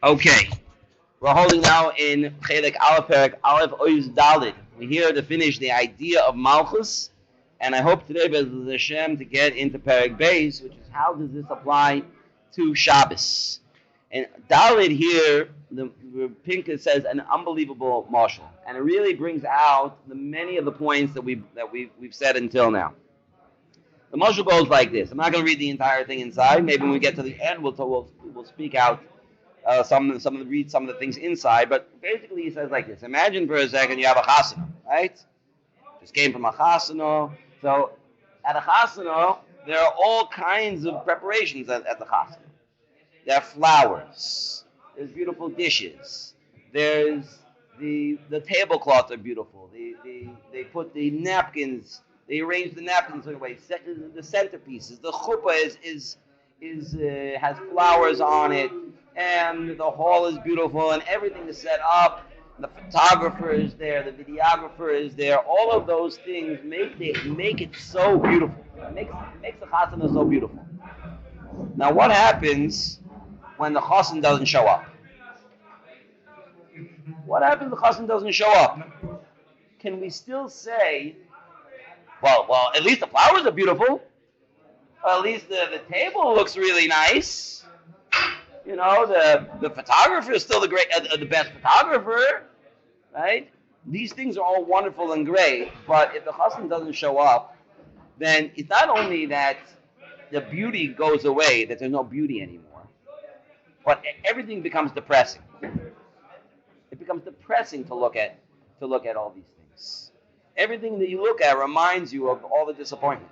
Okay, we're holding now in Chelik Aleph Perek Aleph Oiz Dalid. We're here to finish the idea of Malchus, and I hope today, B'ezras Hashem, to get into Perek Beis, which is how does this apply to Shabbos. And Dalid here, the Pinka says an unbelievable marshal, and it really brings out many of the points that we've said until now. The marshal goes like this. I'm not going to read the entire thing inside. Maybe when we get to the end, we'll speak out some of the things inside. But basically, he says like this: imagine for a second you have a chasana, right? Just came from a chasana. So at a chasana, there are all kinds of preparations at the chasana. There are flowers. There's beautiful dishes. There's the tablecloths are beautiful. They put the napkins. They arrange the napkins in a way. The centerpieces. The chuppah has flowers on it, and the hall is beautiful, and everything is set up. The photographer is there. The videographer is there. All of those things make it so beautiful. It makes the chasana so beautiful. Now, what happens when the chassan doesn't show up? What happens if the chassan doesn't show up? Can we still say, well, at least the flowers are beautiful. At least the table looks really nice. You know, the photographer is still the best photographer, right? These things are all wonderful and great, but if the chassan doesn't show up, then it's not only that the beauty goes away, that there's no beauty anymore, but everything becomes depressing. It becomes depressing to look at all these things. Everything that you look at reminds you of all the disappointment,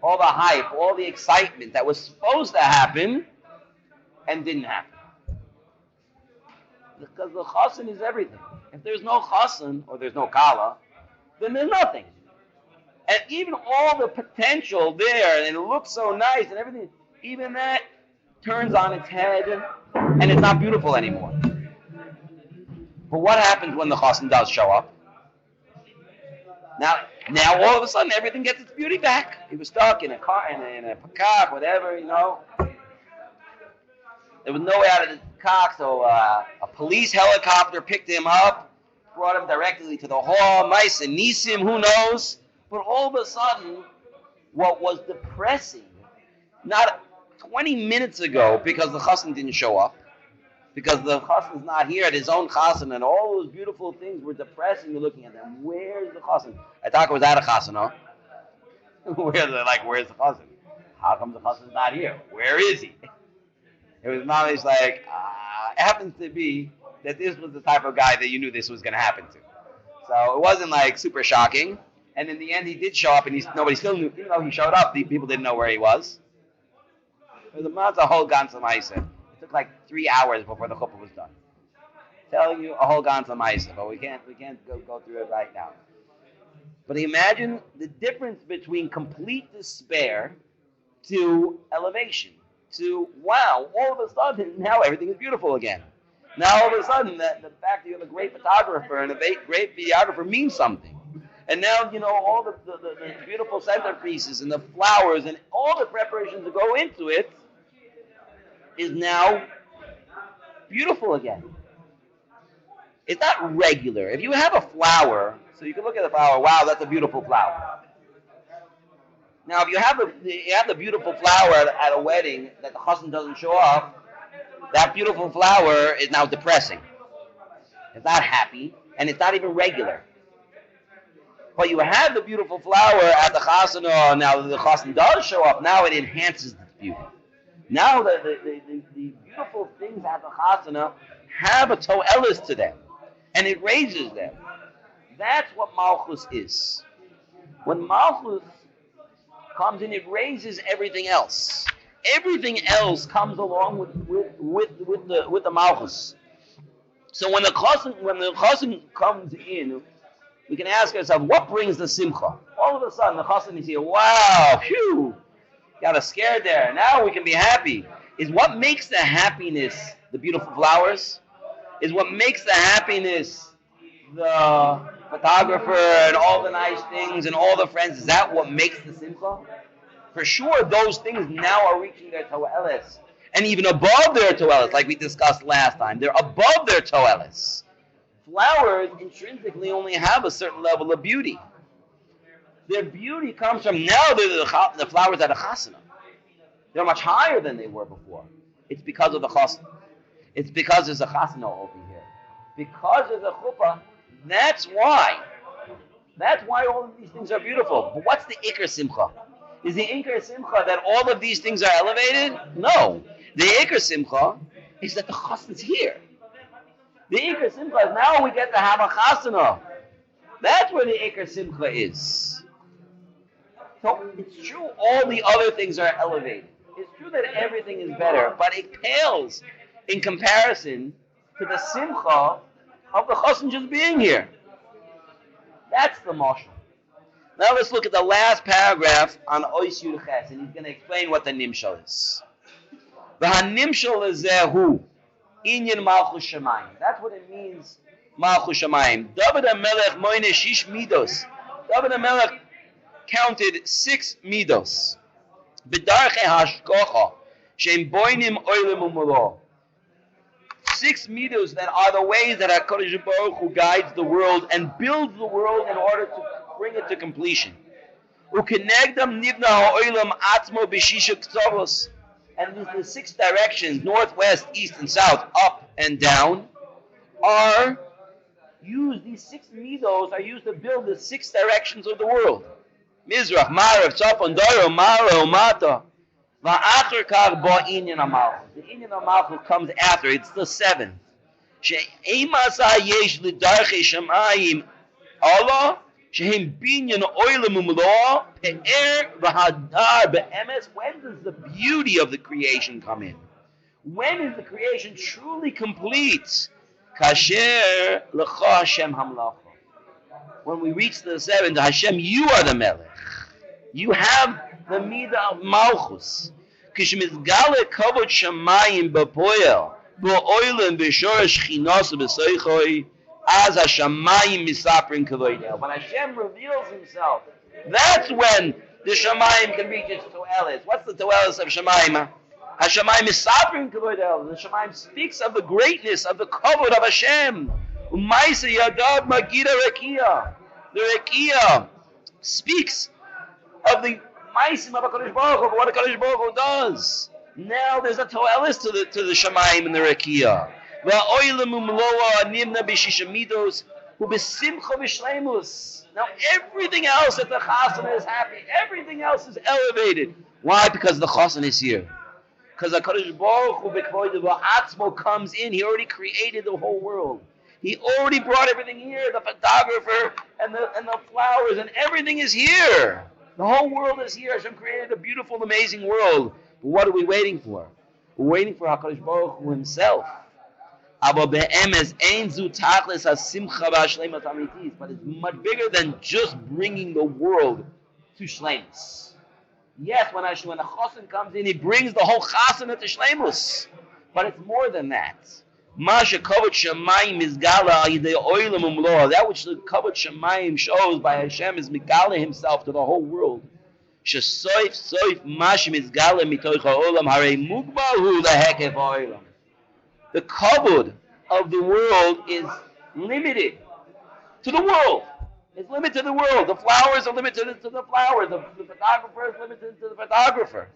all the hype, all the excitement that was supposed to happen and didn't happen. Because the chassan is everything. If there's no chassan or there's no kala, then there's nothing. And even all the potential there, and it looks so nice and everything, even that turns on its head and it's not beautiful anymore. But what happens when the chassan does show up? Now all of a sudden everything gets its beauty back. He was stuck in a car, in a pakak, whatever, you know. There was no way out of the pakak, so a police helicopter picked him up, brought him directly to the hall. Mice and Nisim, who knows? But all of a sudden, what was depressing, not 20 minutes ago, because the chassan didn't show up, because the chassan's not here at his own chassan, and all those beautiful things were depressing. You're looking at them. Where's the chassan? I thought it was at a chassan, huh? Where's the chassan? How come the chassan's not here? Where is he? It was not just like, it happens to be that this was the type of guy that you knew this was going to happen to. So it wasn't like super shocking. And in the end, he did show up, and nobody still knew. Even though he showed up, the people didn't know where he was. It was a whole ganze ma'aseh. It took like 3 hours before the chuppah was done. Telling you a whole ganze ma'aseh, but we can't go through it right now. But imagine the difference between complete despair to elevation, to wow, all of a sudden now everything is beautiful again. Now all of a sudden the fact that you're a great photographer and a great videographer means something. And now, you know, all the beautiful centerpieces and the flowers and all the preparations that go into it is now beautiful again. It's not regular. If you have a flower, so you can look at the flower, wow, that's a beautiful flower. Now, if you have the beautiful flower at a wedding that the chassan doesn't show up, that beautiful flower is now depressing. It's not happy, and it's not even regular. But you have the beautiful flower at the chasana. Now the chassan does show up. Now it enhances the beauty. Now the beautiful things at the chasana have a to'elis to them, and it raises them. That's what Malchus is. When Malchus comes in, it raises everything else. Everything else comes along with the Malchus. So when the chassan comes in, we can ask ourselves, what brings the simcha? All of a sudden, the chassan is here. Wow, phew, got us scared there. Now we can be happy. Is what makes the happiness the beautiful flowers? Is what makes the happiness the photographer and all the nice things and all the friends? Is that what makes the simcha? For sure, those things now are reaching their to'eles. And even above their toelis, like we discussed last time, they're above their toelis. Flowers intrinsically only have a certain level of beauty. Their beauty comes from now they're the flowers at a chasana. They're much higher than they were before. It's because of the chasana. It's because there's a chasana over here. Because there's a chuppah, that's why. That's why all of these things are beautiful. But what's the ikar simcha? Is the ikar simcha that all of these things are elevated? No. The ikar simcha is that the chasana is here. The ikar simcha is now we get to have a chasana. That's where the ikar simcha is. So it's true all the other things are elevated. It's true that everything is better, but it pales in comparison to the simcha of the chassan just being here. That's the mashal. Now let's look at the last paragraph on Ois Yud Ches, and he's going to explain what the nimshal is. The nimshal is zehu, inyan malchus shamayim. That's what it means, malchus shamayim. David HaMelech moine shish midos. David HaMelech counted 6 midos. B'darchei hashkocha, she'em boinim oilem umolo. 6 midos that are the ways that HaKadosh Baruch Hu guides the world and builds the world in order to bring it to completion. U'kenegdam nivna ha'olam atzmo b'shisha k'tzavos. And the 6 directions, north, west, east, and south, up and down, are used, these 6 midos are used to build the 6 directions of the world. Mizrach, Marav, Tzafon, Doro, Mara, Umata. Va'acher kach bo inyan HaMalchus. The inyan HaMalchus comes after. It's the 7th. She'eim asa yesh l'darchei shamayim Allah she'hem binyan oilem umlo pe'er v'hadar be'emes. When does the beauty of the creation come in? When is the creation truly complete? Kasher l'cha Hashem hamlacha. When we reach the 7th, Hashem, you are the Melech. You have the midah of Malchus. Kishmizgale kavod shamayim b'poel b'oilem b'shorosh chinos b'soichoi az hashamayim misaprin kavoidel. When Hashem reveals Himself, that's when the shamayim can reach its toelis. What's the toelis of shamayim? Hashamayim misaprin kavoidel. The shamayim speaks of the greatness of the kavod of Hashem. Umaisa yadav magida rekia. The rekia speaks of the maisim of HaKadosh Baruch Hu, of what HaKadosh Baruch Hu does. Now there's a toelis to the shamayim and the rekia. Va'oilem umloa nimna b'shisha midos u'besimcha v'shleimus. Now everything else at the chasana is happy. Everything else is elevated. Why? Because the chasana is here. Because HaKadosh Baruch Hu b'kvoidu v'atzmo comes in. He already created the whole world. He already brought everything here, the photographer and the flowers, and everything is here. The whole world is here. Hashem created a beautiful, amazing world. But what are we waiting for? We're waiting for HaKadosh Baruch Hu Himself. But it's much bigger than just bringing the world to shleimus. Yes, when a chosin comes in, he brings the whole chasana to shleimus. But it's more than that. That which the kavod shamayim shows by Hashem is migala Himself to the whole world. The kavod of the world is limited to the world. It's limited to the world. The flowers are limited to the flowers. The photographer is limited to the photographer.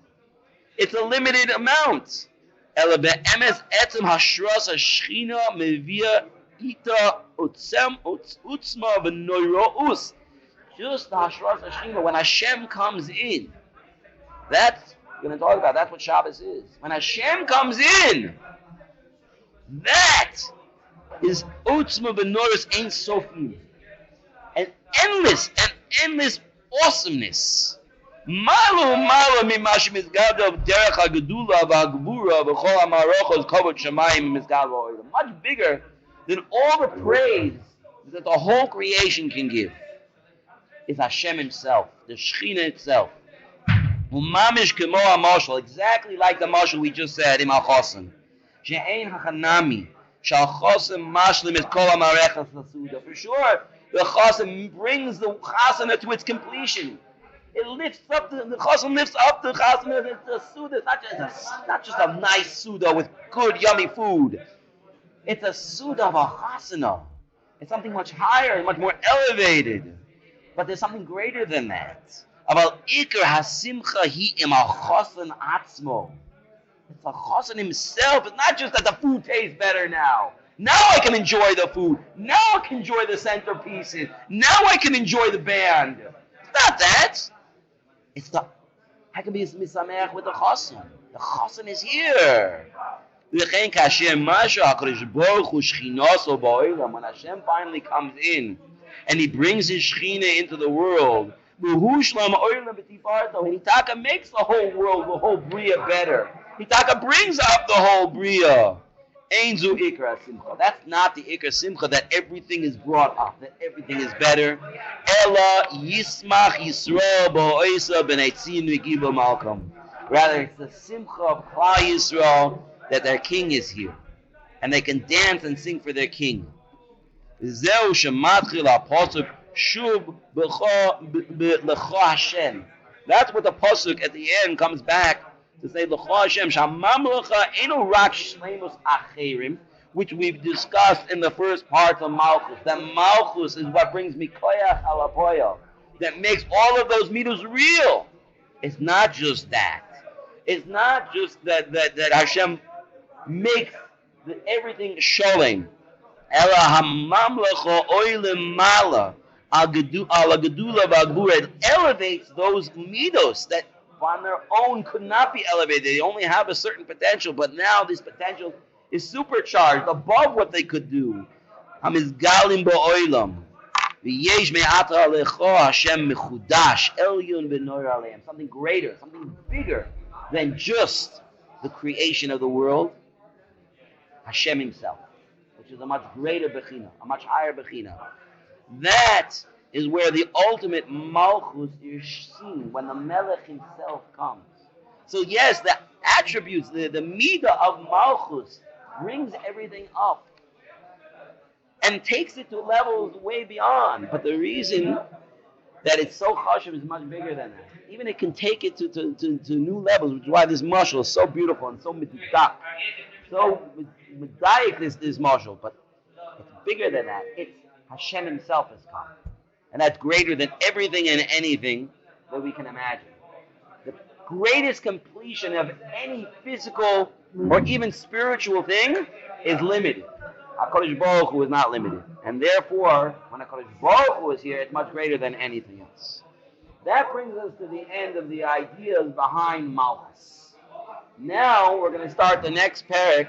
It's a limited amount. Ela be'emes etzem hashras hashchina mevia ita utzem utzma v'noirous. Just the hashras hashchina, when Hashem comes in, that's we're going to talk about. That's what Shabbos is. When Hashem comes in, that is utzma v'noirous ein sofim, an endless awesomeness. Malu mimash mizgadav derech hagedula v'hagvura v'chol hamarochos kavod shamayim mizgadav ha'olam. Much bigger than all the praise that the whole creation can give is Hashem Himself, the Shechina itself. Umamish kemo hamashal, exactly like the mashal we just said in Al-Chosim. She'ein hachanami shal chosim mashlim et kol hamarechas l'suda. For sure, the chosim brings the chasana to its completion. It lifts up the chassan lifts up the chassan. It's a suda. It's not just a nice suda with good yummy food. It's a suda of a chasana. It's something much higher, much more elevated. But there's something greater than that. About ikar hasimcha hi im chassan atzmo. It's a chassan himself. It's not just that the food tastes better now. Now I can enjoy the food. Now I can enjoy the centerpieces. Now I can enjoy the band. It's not that. It's the, I can be misameach with the chassan. The chassan is here. When Hashem finally comes in and He brings His Shechina into the world, and He taka makes the whole world, the whole Bria better. He taka brings up the whole Bria. That's not the Ikar Simcha, that everything is brought up, that everything is better. Rather, it's the Simcha of Klal Yisrael that their king is here. And they can dance and sing for their king. That's what the pasuk at the end comes back to say, which we've discussed in the first part of Malchus. That Malchus is what brings me koyach alapoya, that makes all of those midos real. It's not just that. It's not just that Hashem makes everything showing. Ela hamamlecha oilim mala al gedula v'agbura. It elevates those midos that on their own could not be elevated. They only have a certain potential, but now this potential is supercharged above what they could do. Hamizgalim ba'oilam. V'yesh me'ata alecho Hashem mechudash elyon v'noir aleim. Something greater, something bigger than just the creation of the world. Hashem Himself, which is a much greater bechina, a much higher bechina. That is where the ultimate malchus is seen, when the melech himself comes. So yes, the attributes, the midah of malchus brings everything up and takes it to levels way beyond. But the reason that it's so chashuv is much bigger than that. Even it can take it to new levels, which is why this mashal is so beautiful and so mitzvah. So medayik this mashal, but it's bigger than that. It's Hashem Himself has come. And that's greater than everything and anything that we can imagine. The greatest completion of any physical or even spiritual thing is limited. HaKadosh Baruch Hu is not limited. And therefore, when HaKadosh Baruch Hu is here, it's much greater than anything else. That brings us to the end of the ideas behind Malchus. Now we're going to start the next parak.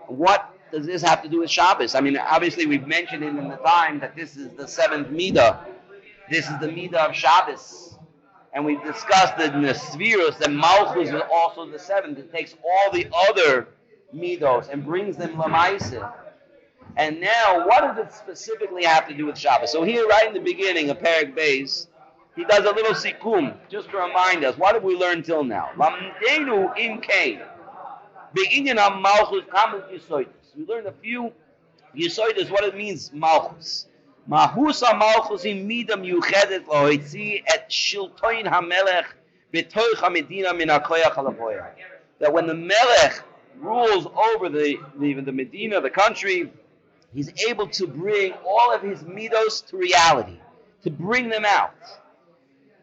What does this have to do with Shabbos? I mean, obviously we've mentioned it in the time that this is the seventh midah. This is the midah of Shabbos. And we've discussed that in the Svirus that Malchus is also the seventh. It takes all the other midos and brings them lamaisa. And now, what does it specifically have to do with Shabbos? So here, right in the beginning of Perek Beis, he does a little sikum, just to remind us, what have we learned till now? Lamdenu in Cain. Beginning of Malchus, Kamas Yisoidus. We learned a few Yisoidus, what it means, Malchus. Mahusa Malchus in Midam Yuchedet Loitzi et Shiltoin HaMelech Betoich HaMedina Min HaKoyach HaLapoyah. That when the Melech rules over the Medina, the country, he's able to bring all of his midos to reality, to bring them out.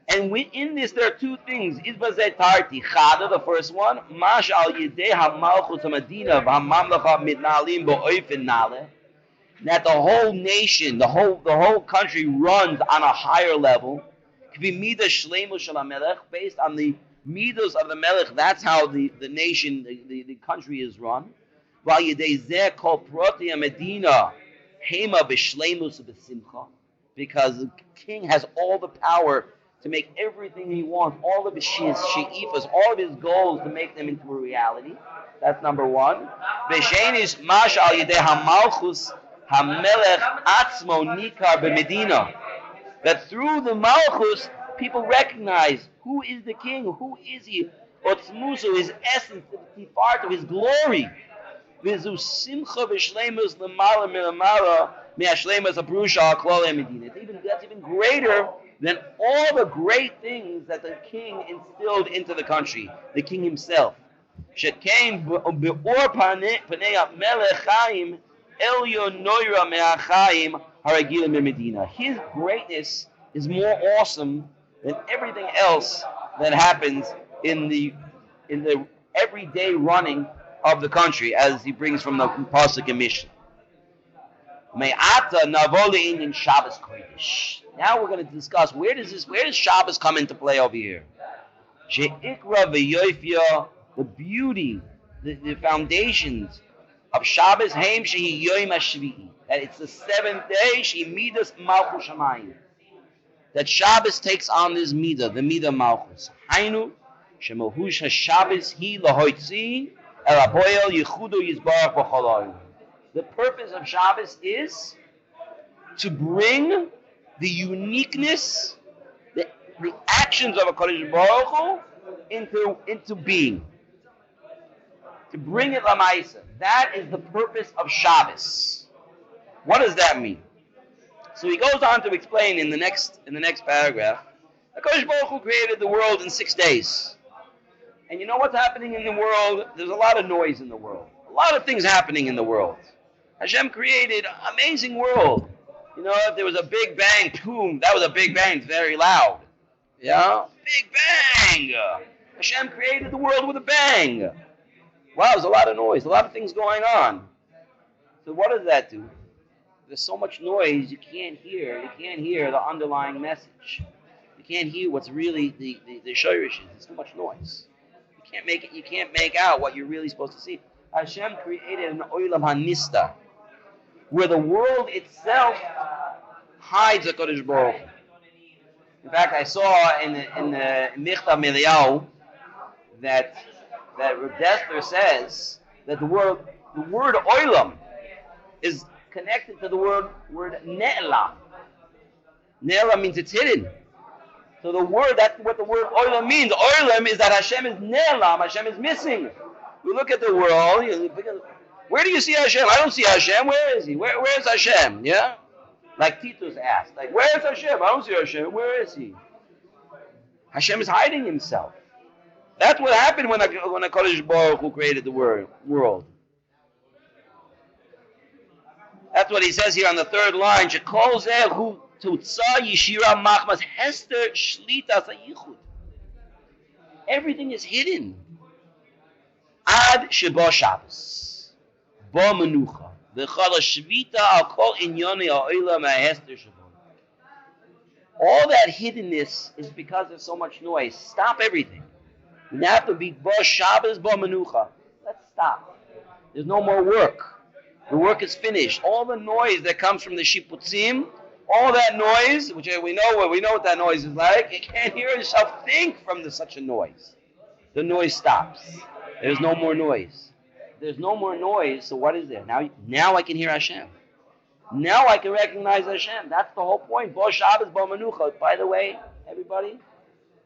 And in this, there are two things. Izbazet Tarti Chada, the first one, Mash al Yidei HaMalchus HaMedina v'HaMamlecha Midnalim Bo'oifen Nale, that the whole nation, the whole country runs on a higher level, Kvi Midah Shleimus Shel HaMelech, based on the midos of the Melech. That's how the nation, the country is run. While Yidei Zeh Kol Proti HaMedina Hema B'Shleimus B'Simcha, because the king has all the power to make everything he wants, all of his she'ifas, all of his goals, to make them into a reality. That's number one. B'Shenis Mash al Yidei HaMalchus HaMelech Atzmo Nikar B'Medina. That through the Malchus, people recognize who is the king, who is he, Otzmusu, his essence, the part of his glory. V'zu Simcha V'Shleimus L'mala Milamala Me'Ashleimus Abrusha HaKlal HaMedina. That's even greater than all the great things that the king instilled into the country, the king himself. Shekayim be'or panei melech Chaim elyon noira me'achayim haragilim b'Medina. His greatness is more awesome than everything else that happens in the everyday running of the country, as he brings from the Pasuk and Mishnah. Me'ata navoli in Shabbos Kodesh. Now we're going to discuss where does Shabbos come into play over here? She'ikra v'yoifya, the beauty, the foundations of Shabbos, Haim shehi yoim hashvi'i, that it's the seventh day, shehi midas malchus shamayim, that Shabbos takes on this midah, the midah malchus. Hainu shemohush haShabbos hi lahoitzi el hapoel yichudo yizbarach b'chol. The purpose of Shabbos is to bring the uniqueness, the actions of a Kodesh Baruch Hu into being. To bring it lamaisa. That is the purpose of Shabbos. What does that mean? So he goes on to explain in the next paragraph. The Kodesh Baruch Hu created the world in 6 days. And you know what's happening in the world? There's a lot of noise in the world. A lot of things happening in the world. Hashem created an amazing world. You know, if there was a big bang, boom, that was a big bang, it's very loud. Yeah? Big bang! Hashem created the world with a bang. Wow, there's a lot of noise, a lot of things going on. So what does that do? There's so much noise, you can't hear the underlying message. You can't hear what's really the shayrish is. There's too much noise. You can't make out what you're really supposed to see. Hashem created an oilam hanista, where the world itself hides a Kodesh Baruch Hu. In fact, I saw in the Michta Miliyahu that Reb Dessler says that the word oilam is connected to the word ne'elam. Ne'elam means it's hidden. So that's what the word oilam means. Oilam is that Hashem is ne'elam, Hashem is missing. You look at the world, where do you see Hashem? I don't see Hashem. Where is he? Where is Hashem? Yeah? Like Titus asked. Like, where is Hashem? I don't see Hashem. Where is he? Hashem is hiding himself. That's what happened when a Kodesh Baruch Hu created the world. That's what he says here on the third line. Shekol zeh hu tutza yishira machmas hester shlita sayichud. Everything is hidden. Ad sheba Shabbos, bo menucha, v'chal shvita al kol inyoni ha'olam ha'hester sheba. All that hiddenness is because there's so much noise. Stop everything. You have to be bo Shabbos, bo menucha. Let's stop. There's no more work. The work is finished. All the noise that comes from the shiputzim, all that noise, which we know what that noise is like. You can't hear yourself think from such a noise. The noise stops. There's no more noise. There's no more noise, so what is there? Now I can hear Hashem. Now I can recognize Hashem. That's the whole point. Bo Shabbos, bo menucha. By the way, everybody,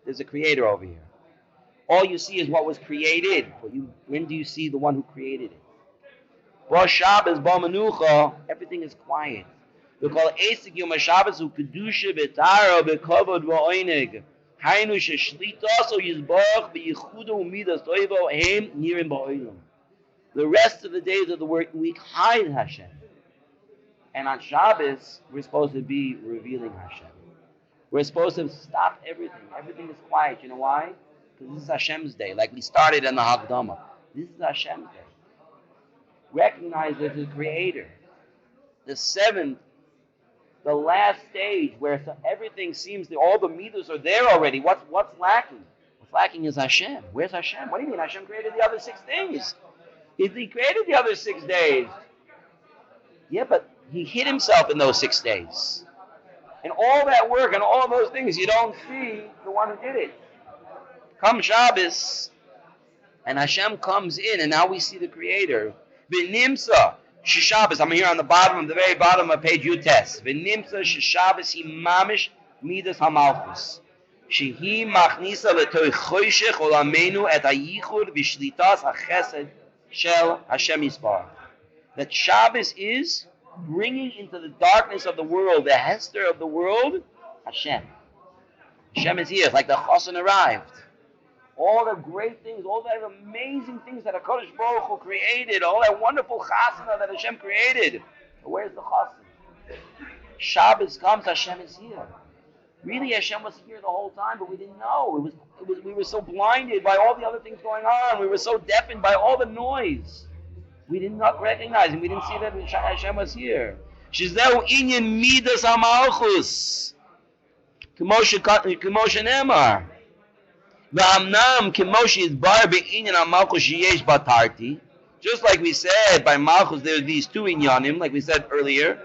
there's a creator over here. All you see is what was created. But when do you see the one who created it? Bo Shabbos, bo menucha, everything is quiet. We call Esek Yom HaShabbos hu kedusha v'tara v'kavod v'oineg. Hainu sheshlitaso yizbarach v'yichudo u'midas toivo heim nirim ba'olam. The rest of the days of the working week hide Hashem. And on Shabbos, we're supposed to be revealing Hashem. We're supposed to stop everything. Everything is quiet. You know why? Because this is Hashem's day. Like we started in the Hakdama. This is Hashem's day. Recognize there's a creator. The seventh, the last stage where everything seems that all the midas are there already. What's lacking? What's lacking is Hashem. Where's Hashem? What do you mean? Hashem created the other 6 days. He created the other 6 days. Yeah, but he hid himself in those 6 days. And all that work and all those things, you don't see the one who did it. Come Shabbos, and Hashem comes in, and now we see the Creator. V'nimsa Shabbos. I'm here on the very bottom of page Yutes. V'nimsa Shabbos hi mamish midas hamalchus. Shehi machnisa letoich choshech olamenu et hayichud v'shlitas hachesed shel Hashem Yisparach. That Shabbos is bringing into the darkness of the world, the Hester of the world, Hashem. Hashem is here. It's like the Chassan arrived. All the great things, all the amazing things that HaKadosh Baruch Hu created, all that wonderful chasana that Hashem created. Where's the chasana? Shabbos comes, Hashem is here. Really, Hashem was here the whole time, but we didn't know. We were so blinded by all the other things going on. We were so deafened by all the noise. We did not recognize Him. We didn't see that Hashem was here. Shizeu inyan midas hamalchus. K'moshe nemar. V'amnam k'moshe is bar be'inyan hamalchus sheyesh batarti. Just like we said, by malchus there are these two inyanim, like we said earlier.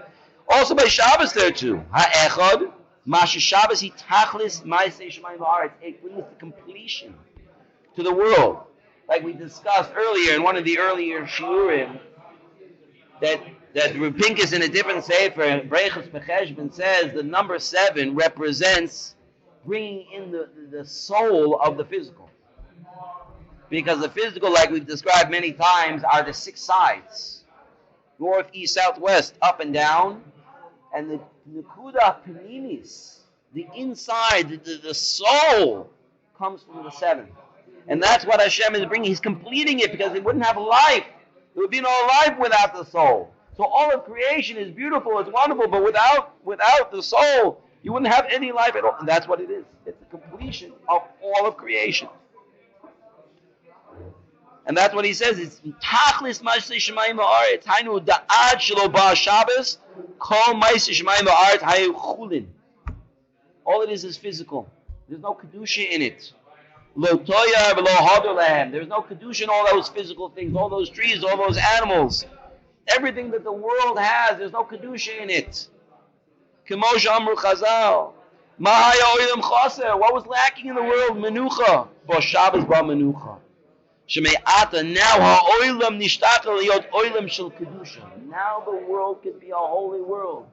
Also by Shabbos there too. Ha'echad. Masha Shabbos he tachlis ma'aseh shemayim va'aretz. It brings the completion to the world. Like we discussed earlier in one of the earlier shiurim, that Reb Pinkus in a different sefer, Breichus Becheshbon, says the number 7 represents bringing in the soul of the physical. Because the physical, like we've described many times, are the 6 sides. North, east, south, west, up and down. And the Nekuda Penimis, the inside, the soul, comes from the 7. And that's what Hashem is bringing. He's completing it because it wouldn't have life. There would be no life without the soul. So all of creation is beautiful, it's wonderful, but without the soul, you wouldn't have any life at all. And that's what it is. It's the completion of all of creation. And that's what he says. It's tachlis ma'aseh shemayim va'aretz. Hainu da'ad shelo ba Shabbos. Kol ma'aseh shemayim va'aretz hayu chulin. All it is physical. There's no kedusha in it. Lo toya v'lo hador lahem. There's no kedusha in all those physical things, all those trees, all those animals. Everything that the world has, there's no kedusha in it. K'mo she'amru Chazal. Ma haya olam chaser. What was lacking in the world? Menucha. Bo Shabbos ba menucha. Sheme'ata, now ha'olam nishtachel liyot olam shel kedusha. Now the world can be a holy world.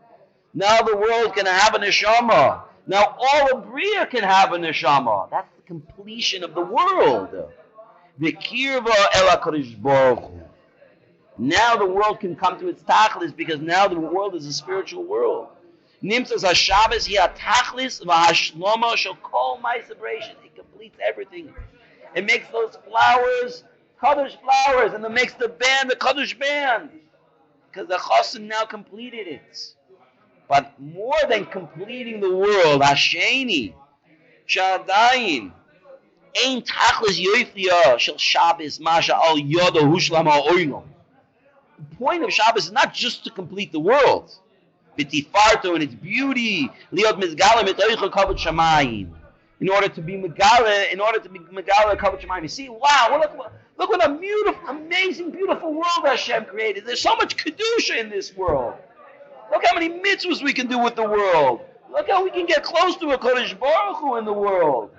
Now the world can have a neshama. Now all of Bria can have a neshama. That's the completion of the world. V'kirva el HaKadosh Baruch Hu. Now the world can come to its tachlis because now the world is a spiritual world. Nimtzas HaShabbos hi ha'tachlis v'hashloma shel kol ma'aseh b'reishis. It completes everything. It makes those flowers, Kaddish flowers, and it makes the band, the Kaddish band. Because the Chassan now completed it. But more than completing the world, Hasheni, Shadayin, Ein Tachlis Yoifliya Shel Shabbos Masha Al Yodo Hushlam Ha'oilom. The point of Shabbos is not just to complete the world. B'tifarto and its beauty, Liot Mizgalim Et Oichel Kavod Shamayim. In order to be Megala Kavod Shamayim. You see, wow, look what a beautiful, amazing, beautiful world Hashem created. There's so much Kedusha in this world. Look how many mitzvahs we can do with the world. Look how we can get close to a Kodesh Baruch Hu in the world.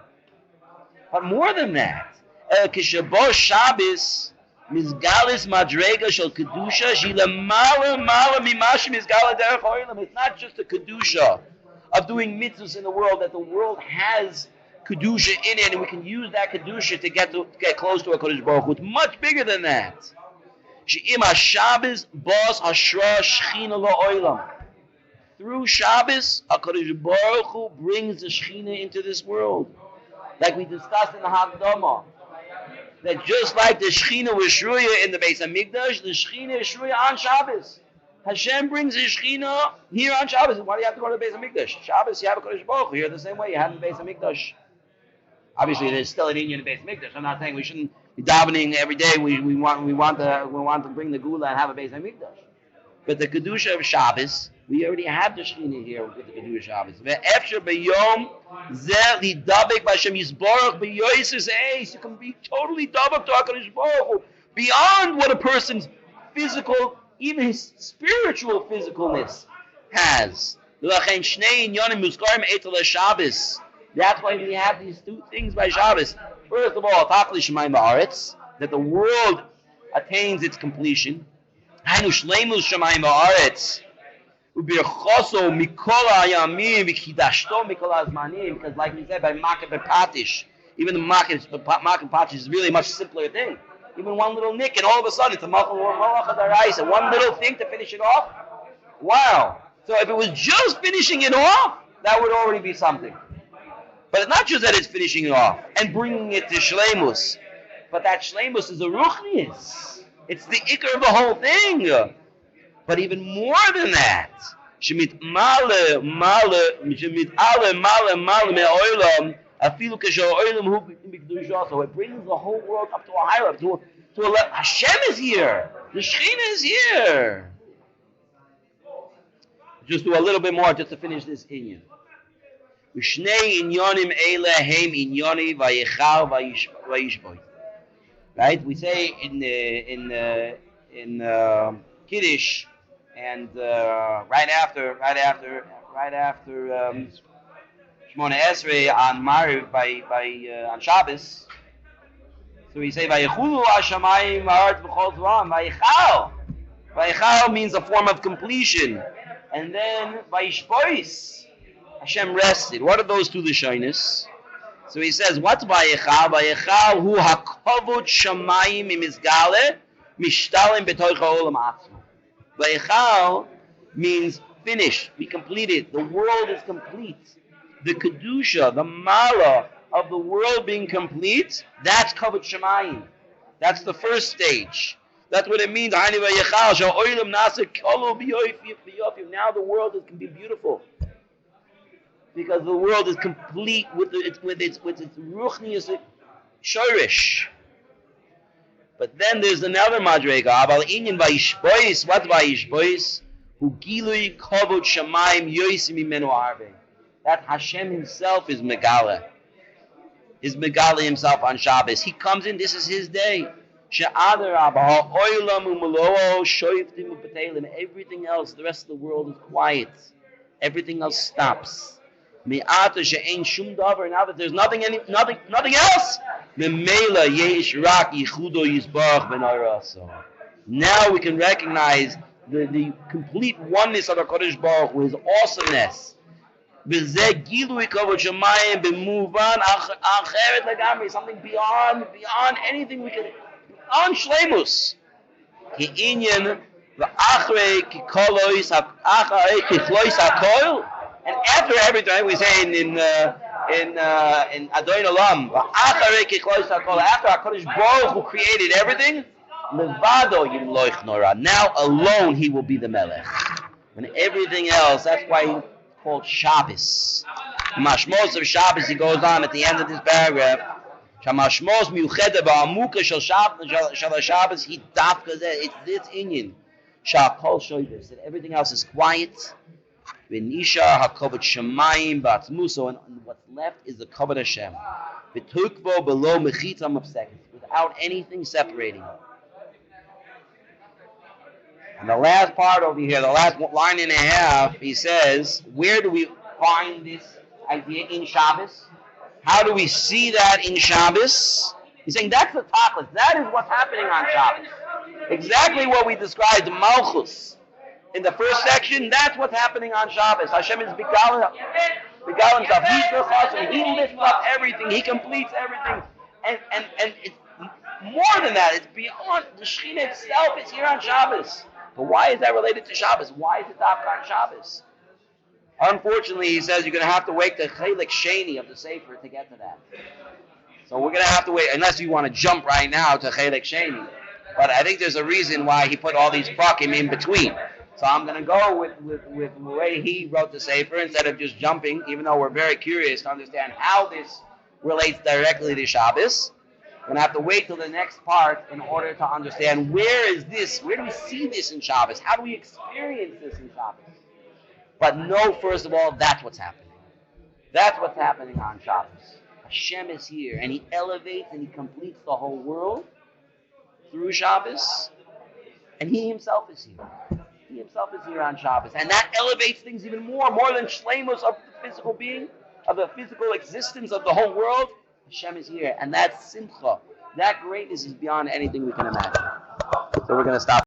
But more than that, Kishabos Shabbos, Mizgalis Madrega Shel Kedusha, Shila Mala Mimash Mizgala Derech Oilam. It's not just a Kedusha of doing mitzvahs in the world, that the world has Kedusha in it, and we can use that Kedusha to get close to a Kodesh Baruch Hu. It's much bigger than that. She'im HaShabbos Bos Hashra Shechina La'olam. Through Shabbos, HaKadosh Baruch Hu brings the Shechina into this world. Like we discussed in the Hakdama. That just like the Shechina was Shruya in the Beis HaMikdash, the Shechina is Shruya on Shabbos. Hashem brings the Shechina here on Shabbos. Why do you have to go to the Beis HaMikdash? Shabbos, you have a HaKadosh Baruch Hu here the same way you have in the Beis HaMikdash. Obviously, there's still an Indian in the Beis HaMikdash. I'm not saying we shouldn't be davening every day. We want to bring the Gula and have a Beis HaMikdash. But the Kedusha of Shabbos, we already have the Shechina here with the Kedusha of Shabbos. Ve'efshar b'yom zeh lidabek b'Hashem yisborach b'yoyis eis. You can be totally dabek to HaKadosh Baruch Hu beyond what a person's physical, even his spiritual physicalness has. L'chein shnei inyanim muzkarim etel Shabbos. That's why we have these two things by Shabbos. First of all, Tachlis Shemayim Va'aretz, that the world attains its completion. Hainu Shleimus Shemayim Va'aretz, Ubirchoso Mikol Hayamim V'Kidashto Mikol Hazmanim, because like we said, by Makah Patish, even the Makah Patish is really a much simpler thing. Even one little nick, and all of a sudden it's a Malach Daraisa, one little thing to finish it off. Wow. So if it was just finishing it off, that would already be something. But it's not just that it's finishing it off and bringing it to Shleimus, but that Shleimus is a Ruchnius. It's the Iker of the whole thing. But even more than that, Shemit Male Me'olam, Afilu Keshor Olam Hu B'Kedusha. So it brings the whole world up to a higher up, to a level. Hashem is here. The Shekhinah is here. Just do a little bit more just to finish this inyan. Ushnei inyonim eila heim inyoni vayichal vayishboy. Right? We say in Kiddush, and right after Shmona Esrei on Mariv on Shabbos. So we say vayichulu hashamayim haaretz b'chol zman vayichal. Vayichal means a form of completion, and then vayishbois. Hashem rested. What are those two Lashonos? So he says, what's Vayichal? Vayichal hu hakavod shamayim imizgale mishtalim betoich ha'olam atzmo. Vayichal means finished, be completed. The world is complete. The kedusha, the mala of the world being complete, that's kavod shamayim. That's the first stage. That's what it means. Now the world can be beautiful. Because the world is complete with its ruchnius shorish. But then there's another madrega. Aval inyan vayishbois. What vayishbois? Hu gilui kavod shamayim yosim imenu arbe. That Hashem Himself is megala. Is megala Himself on Shabbos. He comes in. This is His day. She'adar abah ha'olam u'melo shoyftim u'petelim. Everything else, the rest of the world is quiet. Everything else stops. Me'ata she'ein shum davar. Now that there's nothing else. Memela yesh rak yichudo yisbarach ben araso. Now we can recognize the complete oneness of HaKadosh Baruch Hu, His awesomeness. B'zeh gilui kavod shamayim b'muvan acheret lagamri. Something beyond anything we can. Beyond shleimus. Ki'inyan v'achrei kikolois ha'achrei kichlois ha'koil. And after everything, we say in Adoin Olam, after HaKadosh Baruch Hu created everything, Levado Yimloich Nora. Now alone He will be the Melech. When everything else, that's why He's called Shabbos. Mashmos of Shabbos, he goes on at the end of this paragraph. Shamashmos miucheda ba'amuka shel Shabbos, he dafka zeh. It's this inyan. Sha'kol shoyves. That everything else is quiet. V'nisha hakavod shamayim ba'atzmuso, and what's left is the kavod Hashem. V'tukvo below mechitam of seconds, without anything separating. And the last part over here, the last line and a half, he says, where do we find this idea in Shabbos? How do we see that in Shabbos? He's saying that's the tachlis. That is what's happening on Shabbos. Exactly what we described, Malchus. In the first section, that's what's happening on Shabbos. Hashem is begal himself. He's the chassan. He lifts up everything. He completes everything. And it's more than that. It's beyond. The Shekhinah itself is here on Shabbos. But why is that related to Shabbos? Why is it dafka on Shabbos? Unfortunately, he says you're going to have to wait the Chelik Sheni of the Sefer to get to that. So we're going to have to wait, unless you want to jump right now to Chelik Sheni. But I think there's a reason why he put all these prakim in between. So I'm going to go with the way he wrote the Sefer instead of just jumping, even though we're very curious to understand how this relates directly to Shabbos. We're going to have to wait till the next part in order to understand where is this, where do we see this in Shabbos? How do we experience this in Shabbos? But know, first of all, that's what's happening. That's what's happening on Shabbos. Hashem is here, and He elevates and He completes the whole world through Shabbos, and He Himself is here. He Himself is here on Shabbos, and that elevates things even more than shleimus of the physical being, of the physical existence of the whole world. Hashem is here, and that simcha, that greatness is beyond anything we can imagine. So we're going to stop.